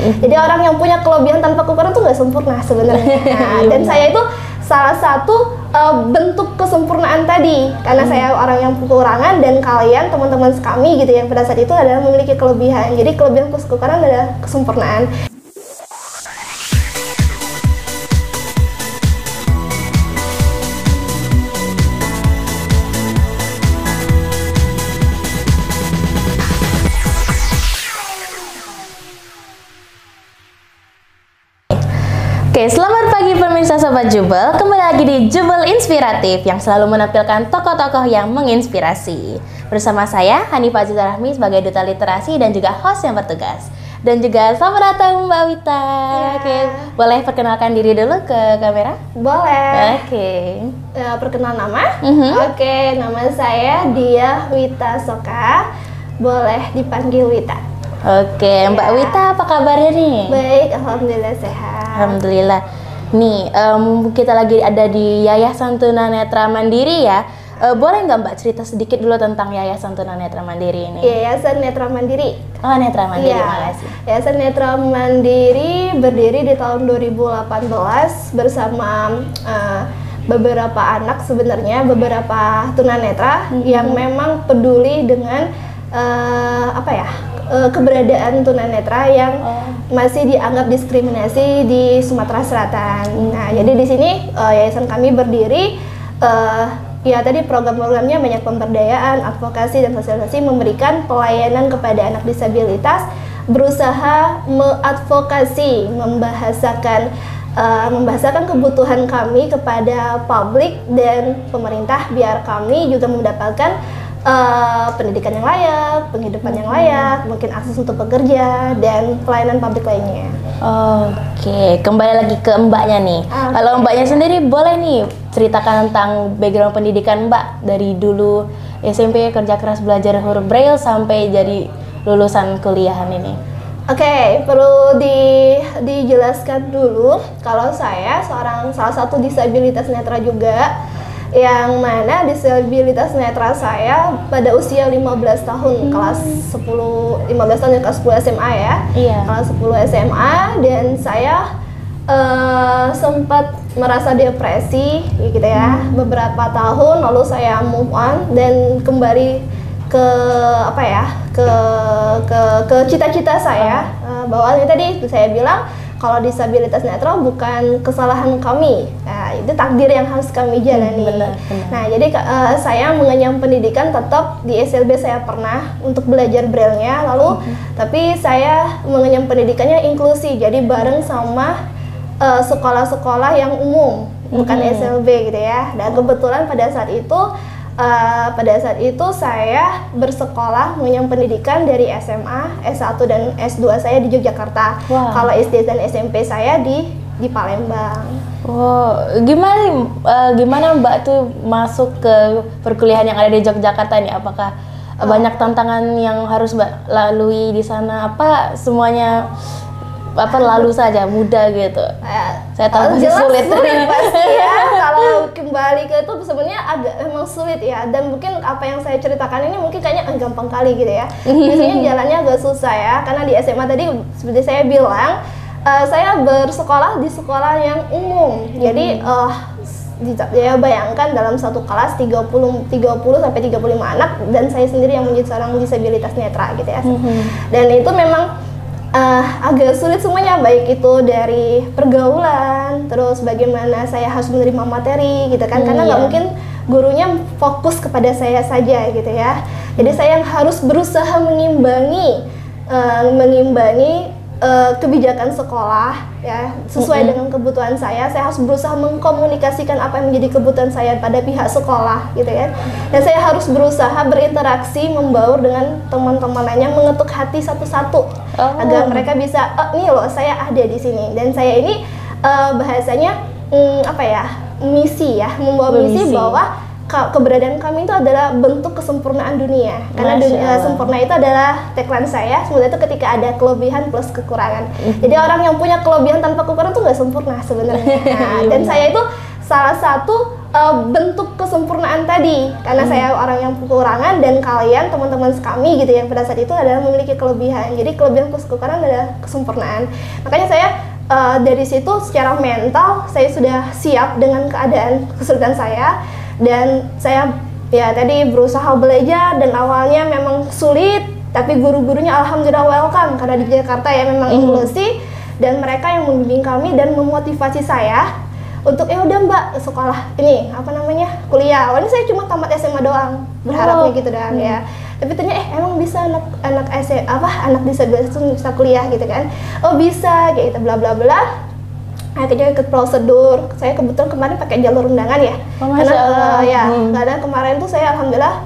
Jadi orang yang punya kelebihan tanpa kekurangan tuh nggak sempurna sebenarnya. Nah, dan saya itu salah satu bentuk kesempurnaan tadi, karena saya orang yang kekurangan dan kalian teman-teman kami gitu yang pada saat itu adalah memiliki kelebihan. Jadi kelebihan plus kekurangan adalah kesempurnaan. Oke, selamat pagi pemirsa Sobat Jubel. Kembali lagi di Jubel Inspiratif yang selalu menampilkan tokoh-tokoh yang menginspirasi. Bersama saya, Hanifah Aziza Rahmi sebagai Duta Literasi dan juga host yang bertugas. Dan juga selamat datang Mbak Wita. Ya. Oke, boleh perkenalkan diri dulu ke kamera? Boleh. Oke. Perkenalan nama? Oke, nama saya Diah Wita Soka. Boleh dipanggil Wita. Oke, Mbak Wita apa kabarnya nih? Baik, alhamdulillah sehat. Alhamdulillah. Nih, kita lagi ada di Yayasan Tunanetra Mandiri ya. Boleh nggak Mbak cerita sedikit dulu tentang Yayasan Tunanetra Mandiri ini? Yayasan Netra Mandiri. Oh, Netra Mandiri, Iya. makasih. Yayasan Netra Mandiri berdiri di tahun 2018 bersama beberapa anak, sebenarnya beberapa tunanetra yang memang peduli dengan keberadaan tunanetra yang masih dianggap diskriminasi di Sumatera Selatan. Nah, jadi di sini yayasan kami berdiri, ya tadi program-programnya banyak pemberdayaan, advokasi dan sosialisasi, memberikan pelayanan kepada anak disabilitas, berusaha mengadvokasi, membahasakan kebutuhan kami kepada publik dan pemerintah biar kami juga mendapatkan pendidikan yang layak, penghidupan yang layak, mungkin akses untuk bekerja dan pelayanan publik lainnya. Oke, kembali lagi ke Mbaknya nih. Kalau Mbaknya sendiri boleh nih ceritakan tentang background pendidikan Mbak dari dulu SMP kerja keras belajar huruf Braille sampai jadi lulusan kuliahan ini. Oke, perlu dijelaskan dulu kalau saya salah satu disabilitas netra juga, yang mana disabilitas netra saya pada usia 15 tahun kelas 10 SMA ya. Iya. Kelas 10 SMA, dan saya sempat merasa depresi gitu ya. Beberapa tahun lalu saya move on dan kembali ke cita-cita saya, bahwa tadi saya bilang kalau disabilitas netra bukan kesalahan kami, nah, itu takdir yang harus kami jalani. Benar. Nah, jadi saya mengenyam pendidikan tetap di SLB saya pernah untuk belajar braille-nya, lalu tapi saya mengenyam pendidikannya inklusi, jadi bareng sama sekolah-sekolah yang umum, bukan SLB gitu ya. Dan kebetulan pada saat itu saya bersekolah mengenyam pendidikan dari SMA, S1 dan S2 saya di Yogyakarta. Wow. Kalau SD dan SMP saya di Palembang. Gimana Mbak tuh masuk ke perkuliahan yang ada di Yogyakarta ini? Apakah banyak tantangan yang harus Mbak lalui di sana? Apa semuanya lalu saja mudah gitu? Saya tahu masih sulit pasti ya. Kalau kembali ke itu sebenarnya agak emang sulit ya, dan mungkin apa yang saya ceritakan ini mungkin kayaknya gampang kali gitu ya. Biasanya jalannya agak susah ya, karena di SMA tadi seperti saya bilang, saya bersekolah di sekolah yang umum. Jadi ya bayangkan dalam satu kelas 30 sampai 35 anak, dan saya sendiri yang menjadi seorang disabilitas netra gitu ya. Dan itu memang agak sulit semuanya, baik itu dari pergaulan, terus bagaimana saya harus menerima materi gitu kan, karena nggak mungkin gurunya fokus kepada saya saja gitu ya. Jadi saya yang harus berusaha mengimbangi kebijakan sekolah ya, sesuai dengan kebutuhan saya harus berusaha mengkomunikasikan apa yang menjadi kebutuhan saya pada pihak sekolah gitu ya. Dan saya harus berusaha berinteraksi, membaur dengan teman-teman lainnya, mengetuk hati satu-satu agar mereka bisa, nih loh saya ada di sini, dan saya ini bahasanya misi ya, membawa misi bahwa keberadaan kami itu adalah bentuk kesempurnaan dunia. Karena dunia sempurna itu adalah tagline saya. Sebenarnya itu ketika ada kelebihan plus kekurangan. Jadi orang yang punya kelebihan tanpa kekurangan itu nggak sempurna sebenarnya. Dan saya itu salah satu bentuk kesempurnaan tadi, karena saya orang yang kekurangan dan kalian teman-teman kami gitu yang pada saat itu adalah memiliki kelebihan. Jadi kelebihan plus kekurangan adalah kesempurnaan. Makanya saya dari situ secara mental saya sudah siap dengan keadaan kesulitan saya, dan saya ya tadi berusaha belajar, dan awalnya memang sulit, tapi guru-gurunya alhamdulillah welcome karena di Jakarta ya memang inklusif, dan mereka yang membimbing kami dan memotivasi saya untuk ya udah Mbak sekolah ini apa namanya kuliah. Awalnya saya cuma tamat SMA doang, berharapnya gitu doang ya. Tapi ternyata emang bisa anak anak disabilitas itu bisa kuliah gitu kan. Oh bisa kayak gitu bla bla bla. Akhirnya ikut prosedur. Saya kebetulan kemarin pakai jalur undangan ya. Karena kemarin tuh saya alhamdulillah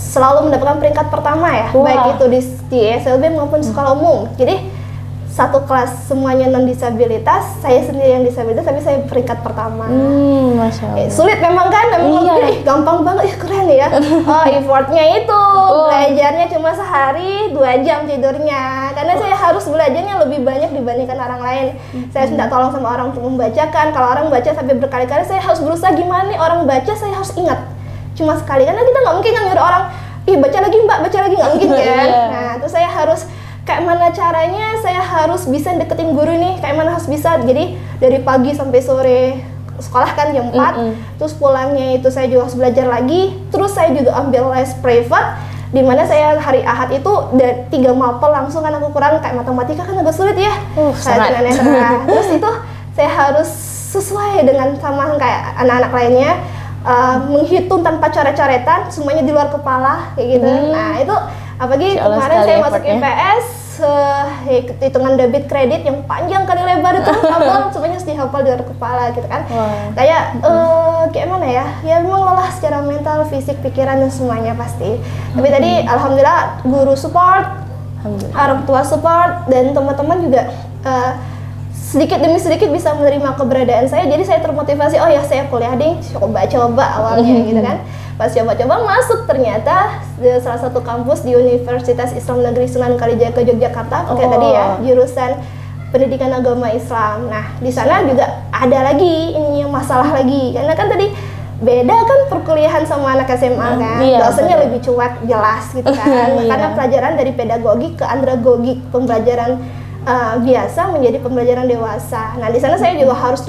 selalu mendapatkan peringkat pertama ya, baik itu di SLB maupun sekolah umum. Jadi satu kelas semuanya non disabilitas, saya sendiri yang disabilitas tapi saya peringkat pertama. Masya Allah. Sulit memang kan, gampang banget, keren ya. Effortnya itu belajarnya cuma sehari 2 jam tidurnya, karena saya harus belajarnya lebih banyak dibandingkan orang lain. Saya minta tolong sama orang untuk membacakan. Kalau orang baca sampai berkali-kali, saya harus berusaha gimana nih orang baca saya harus ingat cuma sekali, karena kita nggak mungkin nyuruh orang baca lagi Mbak, baca lagi, nggak mungkin kan. Nah terus saya harus kayak mana caranya saya harus bisa deketin guru nih, kayak mana harus bisa. Jadi dari pagi sampai sore sekolah kan jam 4, terus pulangnya itu saya juga harus belajar lagi. Terus saya juga ambil les private, dimana saya hari Ahad itu 3 mapel langsung, kan aku kurang kayak matematika kan agak sulit ya. Terus itu saya harus sesuai dengan sama kayak anak-anak lainnya, menghitung tanpa coret-coretan, semuanya di luar kepala kayak gitu. Nah itu apalagi kemarin saya masuk IPS, hitungan debit kredit yang panjang kali lebar itu hafal semuanya harus dihafal di luar kepala gitu kan. Kayak kayak mana ya, ya memang lelah secara mental, fisik, pikiran dan semuanya pasti. Tapi tadi alhamdulillah guru support, orang tua support, dan teman-teman juga sedikit demi sedikit bisa menerima keberadaan saya. Jadi saya termotivasi, oh ya saya kuliah deh, coba-coba awalnya gitu kan. Pas coba-coba masuk, ternyata di salah satu kampus di Universitas Islam Negeri Sunan Kalijaga Yogyakarta, kayak tadi ya, jurusan Pendidikan Agama Islam. Nah di sana juga ada lagi ini yang masalah lagi, karena kan tadi beda kan perkuliahan sama anak SMA kan, dosennya lebih cuek, jelas gitu kan. Karena pelajaran dari pedagogik ke andragogik, pembelajaran biasa menjadi pembelajaran dewasa. Nah di sana saya juga harus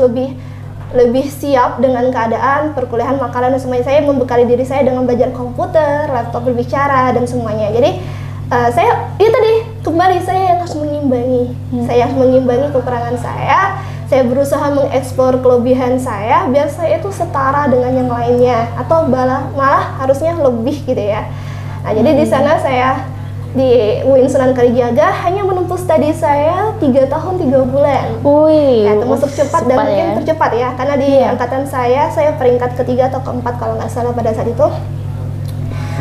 lebih siap dengan keadaan perkuliahan, makanan dan semuanya. Saya membekali diri saya dengan belajar komputer, laptop berbicara dan semuanya. Jadi saya itu tadi kembali saya yang harus mengimbangi. Saya harus mengimbangi kekurangan saya. Saya berusaha mengeksplor kelebihan saya biar saya itu setara dengan yang lainnya, atau malah harusnya lebih gitu ya. Nah jadi di sana saya di UIN Sunan Kalijaga hanya menempuh studi saya 3 tahun 3 bulan. Ya, termasuk cepat dan mungkin tercepat ya, karena di angkatan saya peringkat ketiga atau keempat kalau nggak salah pada saat itu.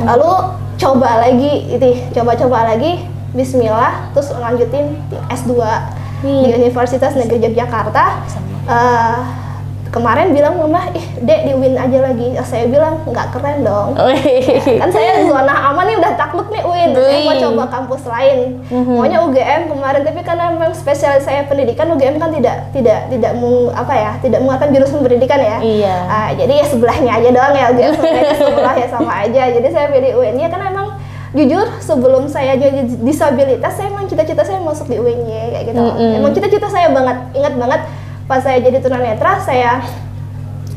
Lalu coba lagi, Bismillah, terus lanjutin S2 di Universitas Negeri Yogyakarta. Kemarin bilang mama, Dek di UIN aja lagi. Saya bilang nggak keren dong. Kan saya zona aman nih, udah takluk nih UIN. Saya mau coba kampus lain. Maunya UGM kemarin, tapi karena memang spesialis saya pendidikan, UGM kan tidak mengeluarkan jurusan pendidikan ya. Jadi ya sebelahnya aja doang ya, UGM sebelah ya sama aja. Jadi saya pilih UIN ya, karena emang jujur sebelum saya jadi disabilitas, saya emang cita-cita saya masuk di UIN kayak gitu. Emang cita-cita saya banget, ingat banget. Pas saya jadi tunanetra, saya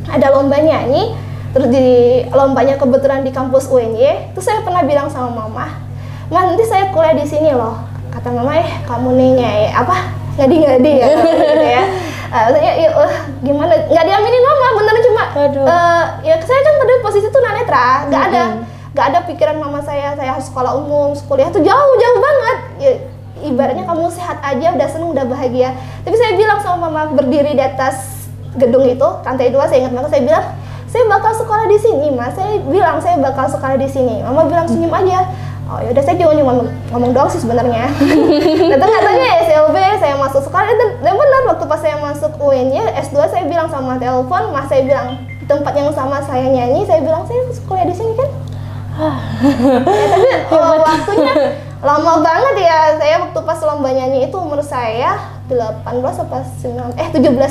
ada lomba nyanyi, terus di lombanya kebetulan di kampus UNY. Terus saya pernah bilang sama mama, nanti saya kuliah di sini loh. Kata mama, kamu nih ngadi-ngadi ya, gitu ya. Gimana? Nggak diaminin mama, beneran cuma. Ya saya kan pada posisi tunanetra, nggak ada pikiran mama saya harus sekolah umum, kuliah tuh jauh banget. Ya, ibaratnya kamu sehat aja udah seneng, udah bahagia. Tapi saya bilang sama mama, berdiri di atas gedung itu, lantai 2, saya ingat banget, saya bilang saya bakal sekolah di sini Mas. Saya bilang saya bakal sekolah di sini. Mama bilang senyum aja. Oh yaudah, saya juga ngomong doang sih sebenarnya. Datang-datangnya SLB, saya masuk sekolah, dan benar waktu pas saya masuk UIN ya S2, saya bilang sama telepon, Mas, saya bilang di tempat yang sama saya nyanyi, saya bilang saya kuliah di sini kan. Ya, tapi waktunya lama banget ya. Saya waktu pas lomba nyanyi itu umur saya 17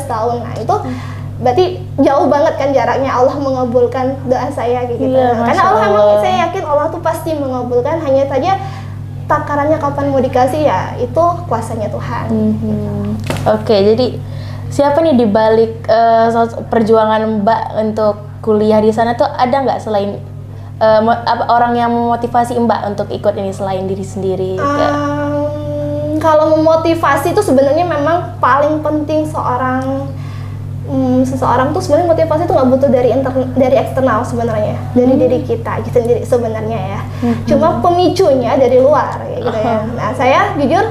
tahun. Nah itu berarti jauh banget kan jaraknya Allah mengabulkan doa saya kayak gitu. Iya, Karena Masya Allah emang Allah. saya yakin Allah tuh pasti mengabulkan, hanya saja takarannya kapan mau dikasih ya itu kuasanya Tuhan. Oke, jadi siapa nih di balik perjuangan Mbak untuk kuliah di sana tuh, ada nggak selain orang yang memotivasi Mbak untuk ikut ini selain diri sendiri? Kalau memotivasi itu sebenarnya memang paling penting seseorang tuh sebenarnya motivasi itu nggak butuh dari eksternal sebenarnya, dari diri kita sendiri sebenarnya ya. Cuma pemicunya dari luar kayak gitu ya. Nah saya jujur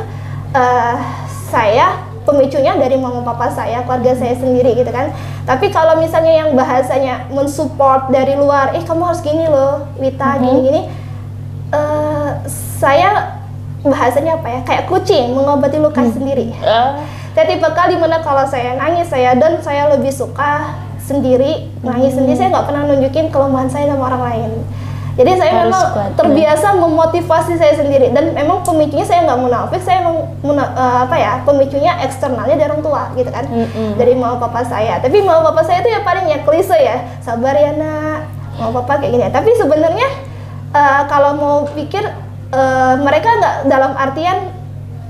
saya pemicunya dari mama papa saya, keluarga saya sendiri gitu kan. Tapi kalau misalnya yang bahasanya mensupport dari luar, kamu harus gini loh Wita, gini-gini, saya bahasanya apa ya, kayak kucing mengobati luka sendiri. Saya tipe kali mana kalau saya nangis dan saya lebih suka sendiri, nangis sendiri, saya nggak pernah nunjukin kelemahan saya sama orang lain. Jadi saya Harus memang kuat, terbiasa memotivasi saya sendiri, dan memang pemicunya saya nggak munafik, saya emang pemicunya eksternalnya dari orang tua gitu kan, dari mama papa saya. Tapi mama papa saya itu ya paling ya klise ya, sabar ya nak, mama papa kayak gini. Tapi sebenarnya kalau mau pikir mereka nggak dalam artian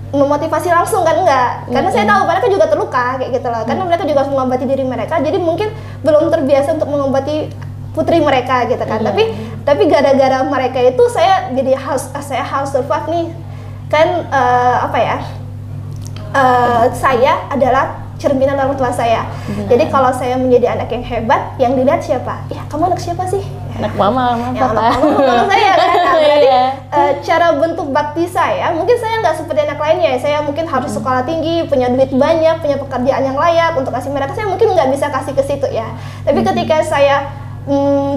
memotivasi langsung kan, enggak, karena saya tahu mereka juga terluka kayak gitu loh, karena mereka juga harus mengobati diri mereka, jadi mungkin belum terbiasa untuk mengobati putri mereka gitu kan. Tapi gara-gara mereka itu saya jadi harus survive nih kan. Saya adalah cerminan orang tua saya. Jadi kalau saya menjadi anak yang hebat, yang dilihat siapa? Ya kamu anak siapa sih? Anak mama, Ya, papa. anak saya kan. Nah, berarti Iya. cara bentuk bakti saya, mungkin saya nggak seperti anak lainnya. Saya mungkin harus sekolah tinggi, punya duit banyak, punya pekerjaan yang layak untuk kasih mereka. Saya mungkin nggak bisa kasih ke situ ya. Tapi ketika saya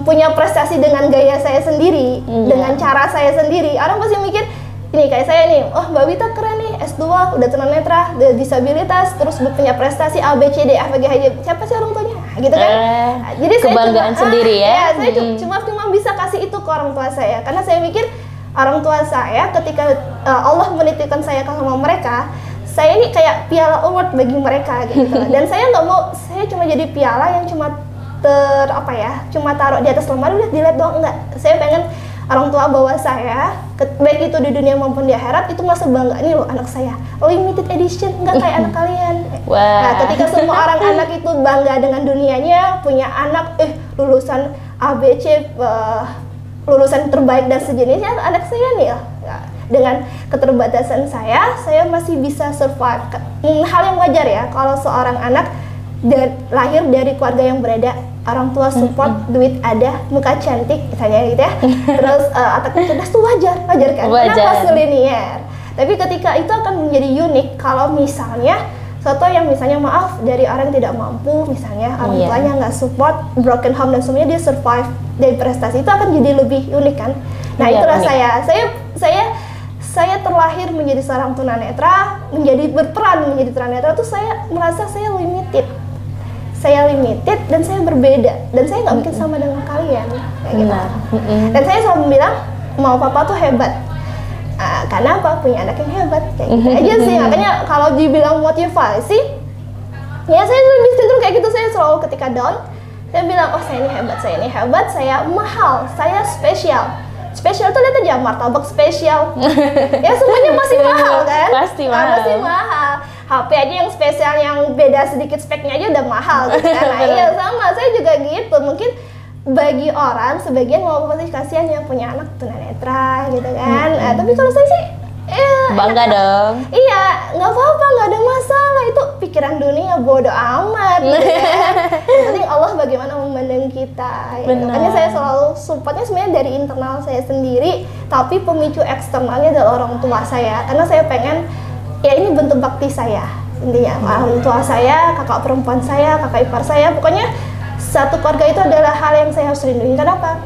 punya prestasi dengan gaya saya sendiri, dengan cara saya sendiri, orang pasti mikir, ini kayak saya nih, oh Mbak Wita keren nih, S2, udah tunanetra, udah disabilitas, terus punya prestasi A, B, C, D, F, G, H, I, J, siapa sih orang tuanya? Gitu kan? Jadi kebanggaan saya sendiri ya? Saya cuma bisa kasih itu ke orang tua saya, karena saya mikir orang tua saya ketika Allah menitipkan saya ke sama mereka, saya ini kayak piala award bagi mereka gitu. Dan saya nggak mau, saya cuma jadi piala yang cuma cuma taruh di atas lemari udah dilihat doang, enggak. Saya pengen orang tua bawa saya, baik itu di dunia maupun di akhirat, itu masa bangga, nih loh anak saya, limited edition, nggak kayak anak kalian. Nah, ketika semua anak itu bangga dengan dunianya, punya anak, lulusan ABC, lulusan terbaik dan sejenisnya, anak saya nih ya. Dengan keterbatasan saya masih bisa survive. Hal yang wajar ya, kalau seorang anak lahir dari keluarga yang berada, orang tua support, duit ada, muka cantik misalnya gitu ya, terus otak cerdas tuh wajar kan, karena linier. Tapi ketika itu akan menjadi unik kalau misalnya suatu yang misalnya maaf dari orang yang tidak mampu, misalnya orang tuanya nggak support, broken home dan semuanya, dia survive dari prestasi, itu akan jadi lebih unik kan. Nah itulah saya terlahir menjadi seorang tunanetra, berperan menjadi tunanetra tuh saya merasa saya limited dan saya berbeda, dan saya nggak mungkin sama dengan kalian kayak gitu. Dan saya selalu bilang mau papa tuh hebat, karena apa, punya anak yang hebat kayak gitu aja sih. Makanya kalau dibilang motivasi ya saya lebih cenderung kayak gitu. Saya selalu ketika down saya bilang, oh saya ini hebat, saya mahal, saya spesial tuh lihat aja, martabak spesial ya semuanya masih mahal kan, pasti mahal. HP aja yang spesial yang beda sedikit speknya aja udah mahal gitu kan. Nah iya sama, saya juga gitu. Mungkin bagi orang sebagian mau pasti kasihan yang punya anak tunanetra gitu kan. Tapi kalau saya sih bangga dong. Iya, nggak apa-apa, nggak ada masalah, itu pikiran dunia bodoh amat gitu kan. Yang penting Allah bagaimana memandang kita ya. Makanya saya selalu supportnya sebenarnya dari internal saya sendiri, tapi pemicu eksternalnya adalah orang tua saya, karena saya pengen ya ini bentuk bakti saya intinya. Orang tua saya, kakak perempuan saya, kakak ipar saya, pokoknya satu keluarga itu adalah hal yang saya harus lindungi. Kenapa?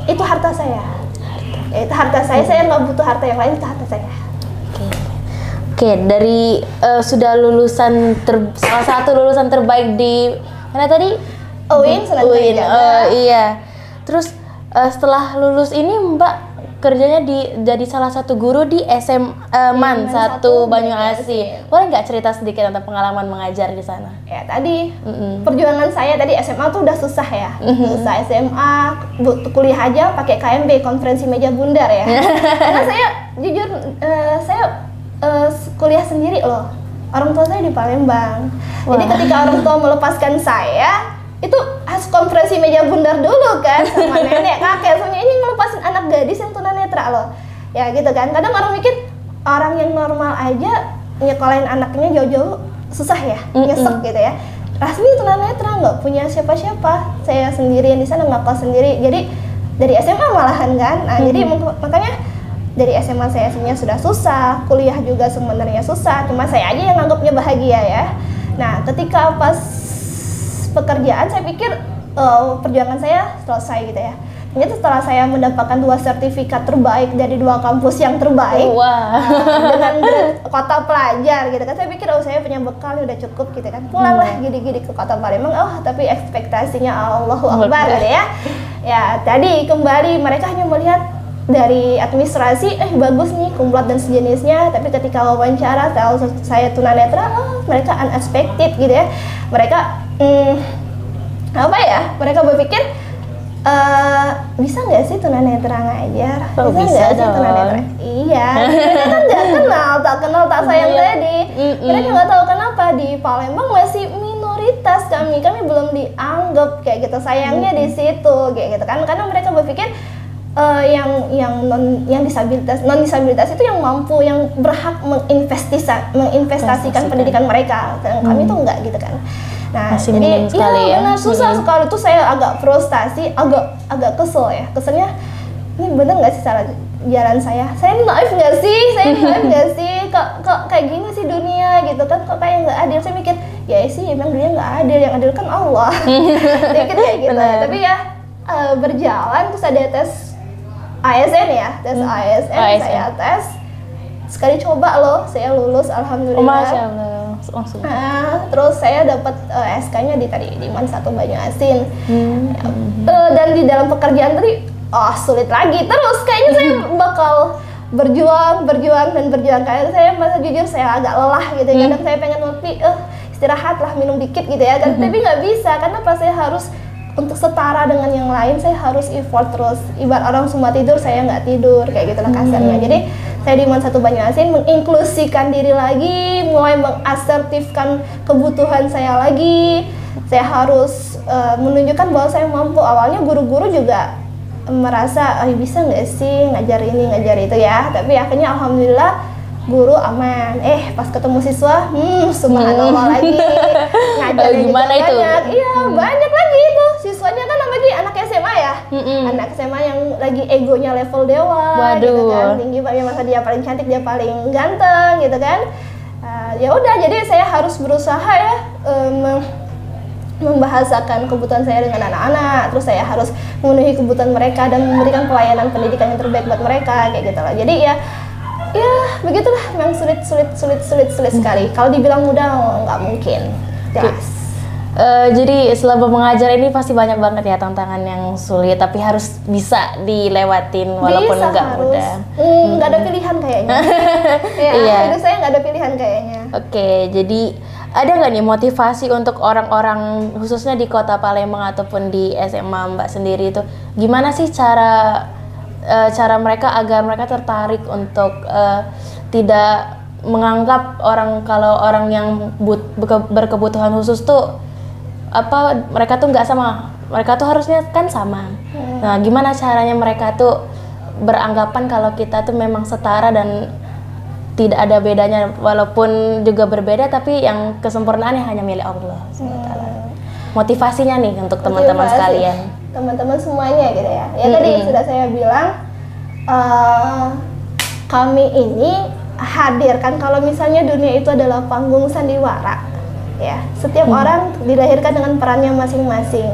Itu harta saya. Itu harta saya nggak butuh harta yang lain, itu harta saya. Oke, dari sudah lulusan salah satu lulusan terbaik di mana tadi? UIN. Iya. Terus setelah lulus ini Mbak kerjanya jadi salah satu guru di Man 1 Banyuasin. Boleh nggak cerita sedikit tentang pengalaman mengajar di sana? Ya tadi perjuangan saya tadi SMA tuh udah susah ya, susah SMA, kuliah aja pakai KMB, konferensi meja bundar ya. Karena saya jujur saya kuliah sendiri loh. Orang tua saya di Palembang. Wah. Jadi ketika orang tua melepaskan saya, itu harus konferensi meja bundar dulu kan sama nenek kakek. Soalnya ini melepasin anak gadis yang tunanetra loh. Ya gitu kan. Kadang orang mikir orang yang normal aja nyekolahin anaknya jauh-jauh susah ya, nyesek gitu ya. Rasmi tunanetra nggak punya siapa-siapa. Saya sendirian di sana, ngekos sendiri. Jadi dari SMA malahan kan. Nah, jadi makanya dari SMA saya sebenarnya sudah susah, kuliah juga sebenarnya susah, cuma saya aja yang anggapnya bahagia ya. Nah, ketika pas pekerjaan saya pikir perjuangan saya selesai gitu ya. Ternyata setelah saya mendapatkan 2 sertifikat terbaik dari 2 kampus yang terbaik, dengan grade kota pelajar gitu kan, saya pikir saya punya bekal udah cukup gitu kan. Pulanglah gini-gini ke kota Palembang, tapi ekspektasinya Allahu Akbar gitu ya. Ya tadi kembali mereka hanya melihat dari administrasi, bagus nih, kumlot dan sejenisnya. Tapi ketika wawancara tahu saya tunanetra, mereka unexpected gitu ya. Mereka apa ya? Mereka berpikir bisa nggak sih tunanetra ngajar? Bisa nggak sih tunanetra? Iya, mereka kan nggak kenal tak sayang tadi. Mereka nggak tahu kenapa di Palembang masih minoritas kami belum dianggap kayak gitu. Sayangnya di situ kayak gitu kan, karena mereka berpikir yang disabilitas, non disabilitas itu yang mampu, yang berhak menginvestasikan pendidikan mereka, dan kami tuh enggak gitu kan. Nah, masih minim sekali ya. Benar, susah sekali tuh. Saya agak frustasi, agak kesel ya. Keselnya ini bener nggak sih salah jalan saya? Saya ini naif nggak sih? Kok kayak gini sih dunia gitu kan? Kok kayak nggak adil? Saya mikir ya sih emang dunia nggak adil, yang adil kan Allah. Mikir kayak gitu. Tapi ya berjalan terus ada tes ASN ya, tes ASN. Saya tes sekali coba loh, saya lulus alhamdulillah. Masya Allah. Langsung. Terus saya dapat SK-nya di Man 1 Banyuasin. Dan di dalam pekerjaan tadi sulit lagi. Terus kayaknya saya bakal berjuang. Kayak saya masa jujur saya agak lelah gitu. Kadang saya pengen ngopi, istirahat lah, minum dikit gitu ya kan. Tapi nggak bisa karena pas saya harus untuk setara dengan yang lain, saya harus effort terus. Ibarat orang semua tidur, saya nggak tidur, kayak gitu lah kasarnya. Jadi saya di Man 1 Banyuasin menginklusikan diri lagi, mulai mengasertifkan kebutuhan saya lagi. Saya harus menunjukkan bahwa saya mampu. Awalnya guru-guru juga merasa, bisa nggak sih ngajar ini, ngajar itu ya. Tapi akhirnya alhamdulillah guru aman. Pas ketemu siswa, subhanallah lagi. Ngajarnya gimana itu? Banyak. Iya, banyak lagi itu. Siswanya kan lagi anak SMA ya. Anak SMA yang lagi egonya level dewa. Waduh. Gitu kan. Tinggi, masa dia paling cantik, dia paling ganteng gitu kan. Ya udah, jadi saya harus berusaha ya membahasakan kebutuhan saya dengan anak-anak. Terus saya harus memenuhi kebutuhan mereka dan memberikan pelayanan pendidikan yang terbaik buat mereka kayak gitu lah. Jadi ya begitulah, memang sulit sekali. Kalau dibilang mudah nggak mungkin, jelas. Jadi selama mengajar ini pasti banyak banget ya tantangan yang sulit, tapi harus bisa dilewatin walaupun nggak mudah. Nggak ada pilihan kayaknya. Iya. Hidup saya nggak ada pilihan kayaknya. Oke, jadi ada nggak nih motivasi untuk orang-orang khususnya di Kota Palembang ataupun di SMA Mbak sendiri itu, gimana sih cara mereka agar mereka tertarik untuk tidak menganggap kalau orang yang berkebutuhan khusus tuh mereka tuh nggak sama, mereka tuh harusnya kan sama. Nah, gimana caranya mereka tuh beranggapan kalau kita tuh memang setara dan tidak ada bedanya, walaupun juga berbeda tapi yang kesempurnaannya hanya milik Allah SWT. Motivasinya nih untuk teman-teman sekalian, teman-teman semuanya gitu ya. Tadi sudah saya bilang, kami ini hadirkan kalau misalnya dunia itu adalah panggung sandiwara ya. Setiap orang dilahirkan dengan perannya masing-masing.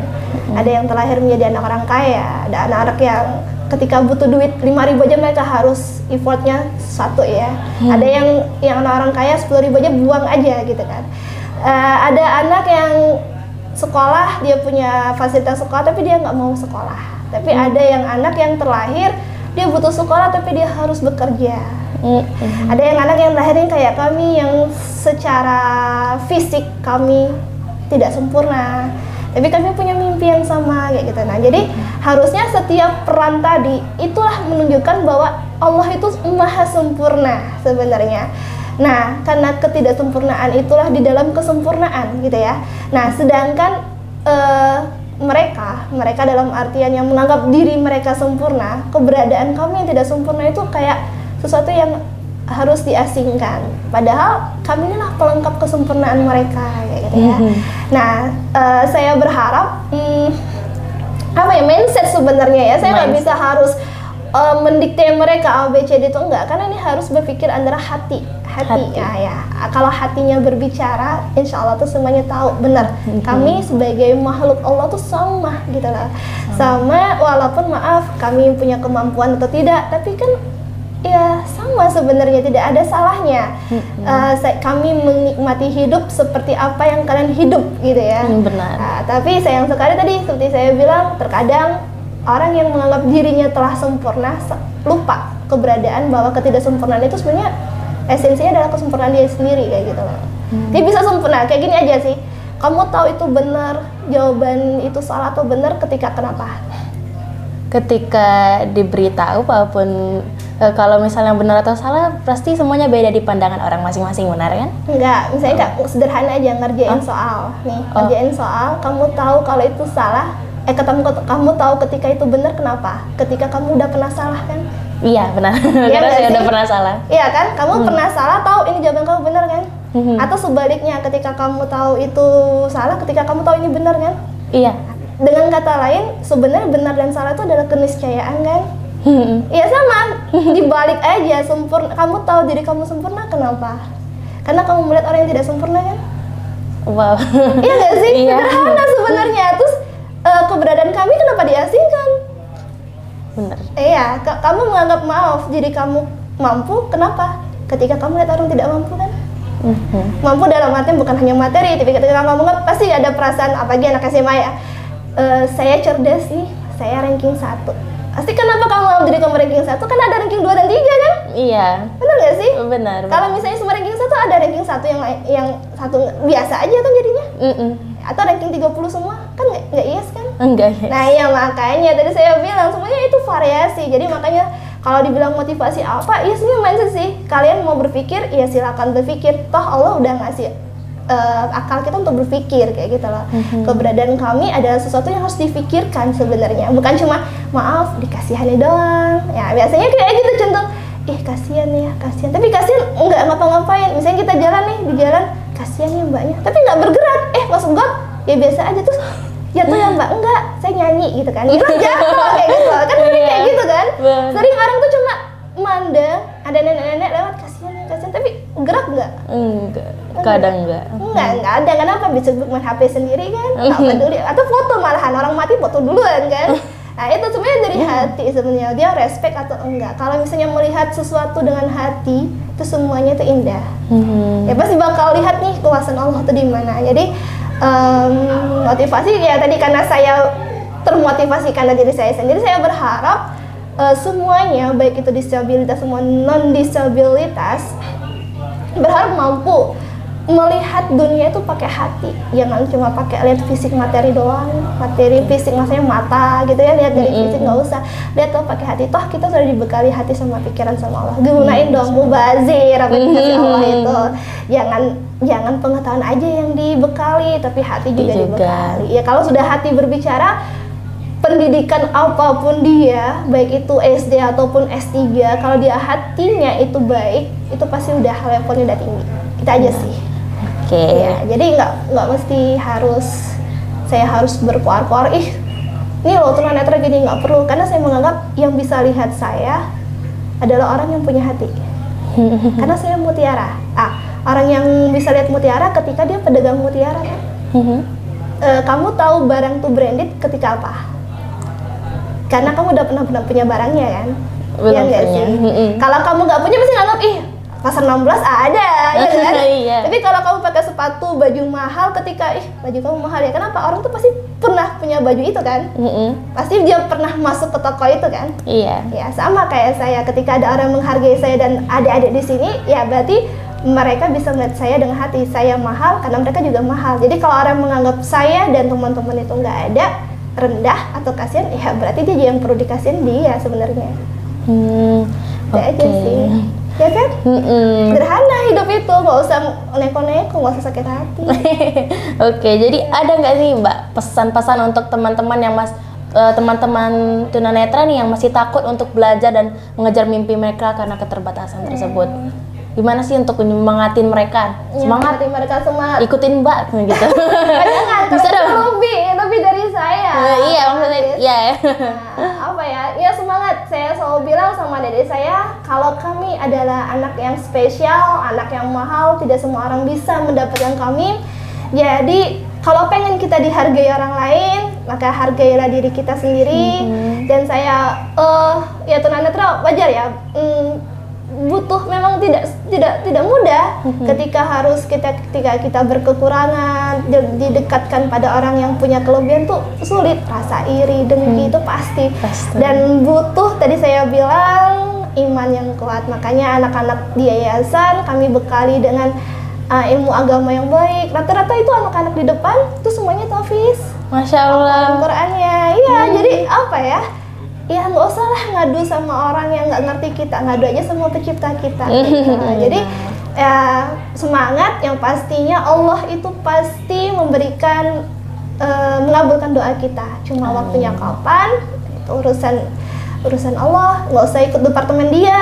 Ada yang terlahir menjadi anak orang kaya, ada anak-anak yang ketika butuh duit 5.000 aja mereka harus effortnya satu ya. Ada yang anak orang kaya 10.000 aja buang aja gitu kan. Ada anak yang sekolah, dia punya fasilitas sekolah tapi dia nggak mau sekolah. Tapi ada yang anak yang terlahir dia butuh sekolah tapi dia harus bekerja. Ada yang anak yang lahirin kayak kami yang secara fisik kami tidak sempurna, tapi kami punya mimpi yang sama kayak gitu. Nah, jadi harusnya setiap peran tadi itulah menunjukkan bahwa Allah itu maha sempurna sebenarnya. Nah, karena ketidaksempurnaan itulah di dalam kesempurnaan gitu ya. Nah, sedangkan mereka dalam artian yang menganggap diri mereka sempurna, keberadaan kami yang tidak sempurna itu kayak sesuatu yang harus diasingkan. Padahal kami inilah pelengkap kesempurnaan mereka kayak gitu ya. Nah, saya berharap mindset sebenarnya ya. Saya nggak bisa harus mendikte mereka A, B, C, D itu enggak, karena ini harus berpikir antara hati. Ya. Kalau hatinya berbicara, insya Allah tuh semuanya tahu benar. Kami sebagai makhluk Allah tuh sama gitu lah. Sama walaupun maaf kami punya kemampuan atau tidak, tapi kan ya sama sebenarnya, tidak ada salahnya. Kami menikmati hidup seperti apa yang kalian hidup gitu ya. Benar. Tapi sayang sekali tadi seperti saya bilang, terkadang orang yang menganggap dirinya telah sempurna lupa keberadaan bahwa ketidaksempurnaan itu sebenarnya esensinya adalah kesempurnaan dia sendiri kayak gitu loh. Dia bisa sempurna kayak gini aja sih. Kamu tahu itu benar, jawaban itu salah atau benar ketika kenapa? Ketika diberitahu walaupun kalau misalnya benar atau salah pasti semuanya beda di pandangan orang masing-masing, benar kan? Enggak, misalnya sederhana aja ngerjain soal. Nih, ngerjain soal, kamu tahu kalau itu salah, kamu tahu ketika itu benar kenapa? Ketika kamu udah pernah salah kan? Iya benar, karena saya udah pernah salah. Iya kan, kamu pernah salah, tahu ini jawaban kamu benar kan? Atau sebaliknya, ketika kamu tahu itu salah, ketika kamu tahu ini benar kan? Iya. Dengan kata lain, sebenarnya benar dan salah itu adalah keniscayaan kan? Iya sama, dibalik aja sempurna. Kamu tahu diri kamu sempurna kenapa? Karena kamu melihat orang yang tidak sempurna kan? Wow. Iya nggak sih? Sederhana sebenarnya. Terus keberadaan kami kenapa diasingkan? Benar. Iya, kamu menganggap maaf diri kamu mampu, kenapa? Ketika kamu lihat orang tidak mampu kan? Mampu dalam artian bukan hanya materi, tapi ketika kamu menganggap pasti ada perasaan, apalagi anak SMA ya. Saya cerdas nih, saya ranking 1. Pasti kenapa kamu menganggap diri kamu ranking 1? Kan ada ranking 2 dan 3 kan? Iya. Benar nggak sih? Benar. Kalau misalnya semua ranking 1 ada ranking 1 yang satu biasa aja kan jadinya? Atau ranking 30 semua? Kan nggak yes kan? Enggak yes. Nah iya makanya tadi saya bilang semuanya itu variasi. Jadi makanya kalau dibilang motivasi apa, ya sebenarnya mindset sih. Kalian mau berpikir, ya silakan berpikir. Toh Allah udah ngasih akal kita untuk berpikir kayak gitu loh. Keberadaan kami adalah sesuatu yang harus difikirkan sebenarnya. Bukan cuma maaf dikasihani doang. Ya biasanya kayak gitu cenderung, kasihan ya, kasihan. Tapi kasihan nggak ngapa-ngapain. Misalnya kita jalan nih di jalan, kasihan ya mbaknya. Tapi nggak bergerak. Maksud gue ya biasa aja terus. Ya tuh ya mbak, enggak, saya nyanyi gitu kan. Gitu jatuh kayak gitu. Kan kayak gitu kan. Sering orang tuh cuma mandang, ada nenek-nenek lewat, kasihan, tapi gerak nggak? Enggak, kadang enggak. Enggak ada. Kenapa? Bisa main HP sendiri kan? Nggak peduli. Atau foto malahan, orang mati foto duluan kan? Nah itu sebenarnya dari hati sebenarnya, dia respect atau enggak. Kalau misalnya melihat sesuatu dengan hati, itu semuanya itu indah. Ya pasti bakal lihat nih kuasa Allah tuh di mana. Jadi motivasi ya tadi karena saya termotivasi karena diri saya sendiri, saya berharap semuanya baik itu disabilitas semua non disabilitas berharap mampu melihat dunia itu pakai hati, jangan cuma pakai lihat fisik materi doang, materi fisik maksudnya mata gitu ya, lihat dari fisik nggak usah, lihat tuh pakai hati. Toh kita sudah dibekali hati sama pikiran sama Allah, gunain dong mubazir apa dikasih Allah itu. Jangan pengetahuan aja yang dibekali, tapi hati juga dibekali. Ya kalau sudah hati berbicara, pendidikan apapun dia, baik itu SD ataupun S3, kalau dia hatinya itu baik, itu pasti udah levelnya udah tinggi. Itu aja sih. Oke. Ya, jadi nggak mesti saya harus berkuar-kuar. Ini loh tunanetra gini, nggak perlu. Karena saya menganggap yang bisa lihat saya adalah orang yang punya hati. Karena saya mutiara. Orang yang bisa lihat mutiara ketika dia pedagang mutiara kan. Kamu tahu barang tuh branded ketika apa? Karena kamu udah pernah punya barangnya kan? Iya nggak sih? Kalau kamu nggak punya pasti nganggap pasar 16 ada, ya kan? Iya. Tapi kalau kamu pakai sepatu, baju mahal, ketika baju kamu mahal ya, kenapa? Orang tuh pasti pernah punya baju itu kan? Pasti dia pernah masuk ke toko itu kan? Iya. Ya sama kayak saya, ketika ada orang menghargai saya dan adik-adik di sini, ya berarti mereka bisa melihat saya dengan hati saya mahal karena mereka juga mahal. Jadi kalau orang menganggap saya dan teman-teman itu nggak ada, rendah atau kasihan, ya berarti dia yang perlu dikasihin dia sebenarnya. Itu aja sih. Ya kan? Sederhana hidup itu, nggak usah neko-neko, nggak usah sakit hati. Oke, jadi ada nggak sih Mbak pesan-pesan untuk teman-teman yang teman-teman tunanetra nih yang masih takut untuk belajar dan mengejar mimpi mereka karena keterbatasan tersebut? Gimana sih untuk menyemangatin mereka? Semangat, mereka semangat. ikutin Mbak gitu. Jangan, Bisa dong. lebih dari saya. Iya, maksudnya iya. Apa ya? Ya semangat. Saya selalu bilang sama adik saya, kalau kami adalah anak yang spesial, anak yang mahal, tidak semua orang bisa mendapatkan kami. Jadi kalau pengen kita dihargai orang lain, maka hargailah diri kita sendiri. Dan saya ya tunanetra wajar ya, butuh memang tidak mudah ketika kita berkekurangan, didekatkan pada orang yang punya kelebihan tuh sulit, rasa iri, dengki itu pasti. Dan butuh, tadi saya bilang, iman yang kuat. Makanya anak-anak di yayasan kami bekali dengan ilmu agama yang baik. Rata-rata itu anak-anak di depan tuh semuanya tahfiz, Masya Allah. Al-Qur'annya. Iya, jadi apa ya? Ya nggak usah lah ngadu sama orang yang nggak ngerti kita, ngadu aja sama pencipta kita. Gitu. Jadi ya semangat, yang pastinya Allah itu pasti memberikan, mengabulkan doa kita. Cuma waktunya kapan, itu urusan Allah, nggak usah ikut departemen dia.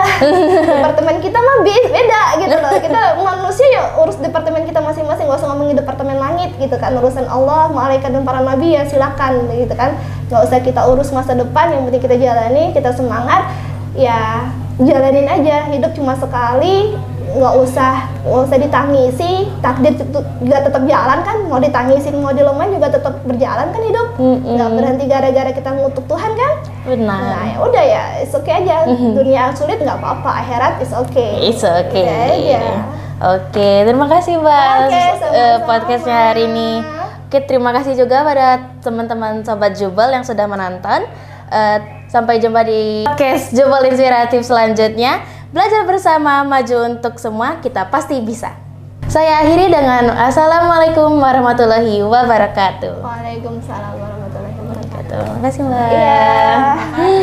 Departemen kita mah beda gitu loh. Kita manusia ya urus departemen kita masing-masing, nggak usah ngomongin departemen langit gitu kan. Urusan Allah, malaikat dan para nabi ya silakan gitu kan. Nggak usah kita urus masa depan, yang penting kita jalani, kita semangat, ya jalanin aja. Hidup cuma sekali, nggak usah ditangisi. Takdir juga tetap jalan kan, mau ditangisin mau dilemahin juga tetap berjalan kan hidup. Nggak berhenti gara-gara kita ngutuk Tuhan kan. Benar. Nah ya udah ya, it's okay aja. Dunia sulit nggak apa-apa, akhirat is okay. It's okay. Udah aja. Oke, terima kasih Mbak sama-sama. podcastnya hari ini. Oke, terima kasih juga pada teman-teman Sobat Jubel yang sudah menonton. Sampai jumpa di podcast Jubel Inspiratif selanjutnya. Belajar bersama, maju untuk semua, kita pasti bisa. Saya akhiri dengan Assalamualaikum warahmatullahi wabarakatuh. Waalaikumsalam warahmatullahi wabarakatuh. Terima kasih Mbak. Iya.